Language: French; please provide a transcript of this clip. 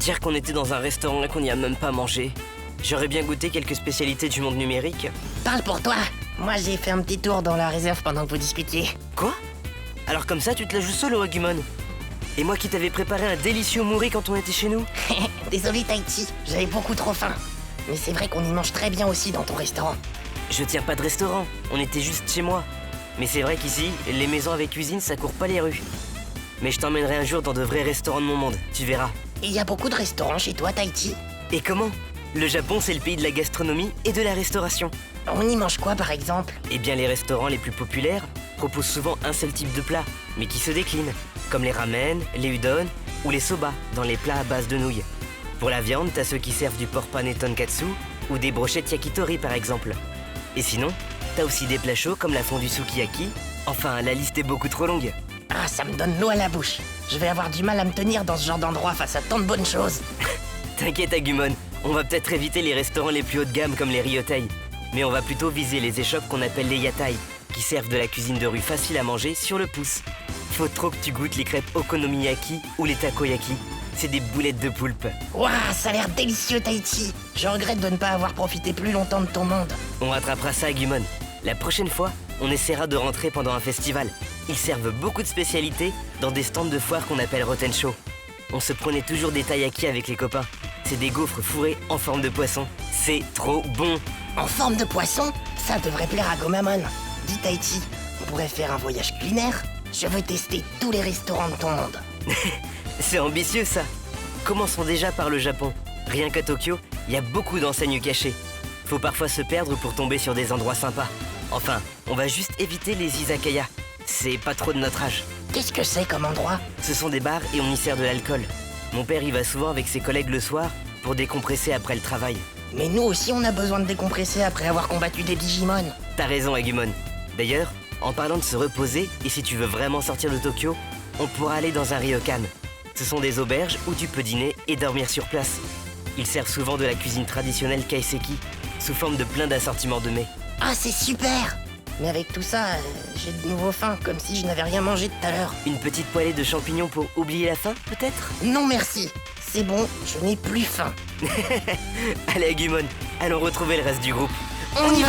Dire qu'on était dans un restaurant et qu'on n'y a même pas mangé. J'aurais bien goûté quelques spécialités du monde numérique. Parle pour toi. Moi, j'ai fait un petit tour dans la réserve pendant que vous discutiez. Quoi? Alors comme ça, tu te la joues solo, Agumon? Et moi qui t'avais préparé un délicieux mouri quand on était chez nous? Désolé, Tahiti, j'avais beaucoup trop faim. Mais c'est vrai qu'on y mange très bien aussi dans ton restaurant. Je tiens pas de restaurant, on était juste chez moi. Mais c'est vrai qu'ici, les maisons avec cuisine, ça court pas les rues. Mais je t'emmènerai un jour dans de vrais restaurants de mon monde, tu verras. Et il y a beaucoup de restaurants chez toi, Tahiti? Et comment? Le Japon, c'est le pays de la gastronomie et de la restauration. On y mange quoi, par exemple? Eh bien, les restaurants les plus populaires proposent souvent un seul type de plat, mais qui se décline, comme les ramen, les udon ou les soba, dans les plats à base de nouilles. Pour la viande, t'as ceux qui servent du pork pane tonkatsu ou des brochettes yakitori par exemple. Et sinon, t'as aussi des plats chauds comme la fondue sukiyaki. Enfin, la liste est beaucoup trop longue. Ah, ça me donne l'eau à la bouche. Je vais avoir du mal à me tenir dans ce genre d'endroit face à tant de bonnes choses. T'inquiète Agumon, on va peut-être éviter les restaurants les plus haut de gamme comme les Ryotai. Mais on va plutôt viser les échoppes qu'on appelle les yatai, qui servent de la cuisine de rue facile à manger sur le pouce. Faut trop que tu goûtes les crêpes okonomiyaki ou les takoyaki. C'est des boulettes de poulpe. Waouh, ça a l'air délicieux, Tahiti. Je regrette de ne pas avoir profité plus longtemps de ton monde. On rattrapera ça, Agumon. La prochaine fois, on essaiera de rentrer pendant un festival. Ils servent beaucoup de spécialités dans des stands de foire qu'on appelle Rotenshow. On se prenait toujours des taiyaki avec les copains. C'est des gaufres fourrés en forme de poisson. C'est trop bon. En forme de poisson? Ça devrait plaire à Gomamon. Dis, Tahiti, on pourrait faire un voyage culinaire? Je veux tester tous les restaurants de ton monde. C'est ambitieux ça. Commençons déjà par le Japon. Rien qu'à Tokyo, il y a beaucoup d'enseignes cachées. Faut parfois se perdre pour tomber sur des endroits sympas. Enfin, on va juste éviter les izakaya. C'est pas trop de notre âge. Qu'est-ce que c'est comme endroit? Ce sont des bars et on y sert de l'alcool. Mon père y va souvent avec ses collègues le soir pour décompresser après le travail. Mais nous aussi, on a besoin de décompresser après avoir combattu des Digimon. T'as raison, Agumon. D'ailleurs, en parlant de se reposer, et si tu veux vraiment sortir de Tokyo, on pourra aller dans un ryokan. Ce sont des auberges où tu peux dîner et dormir sur place. Ils servent souvent de la cuisine traditionnelle kaiseki, sous forme de plein d'assortiments de mets. Ah, c'est super! Mais avec tout ça, j'ai de nouveau faim, comme si je n'avais rien mangé tout à l'heure. Une petite poêlée de champignons pour oublier la faim, peut-être? Non merci, c'est bon, je n'ai plus faim. Allez, Agumon, allons retrouver le reste du groupe. On y va!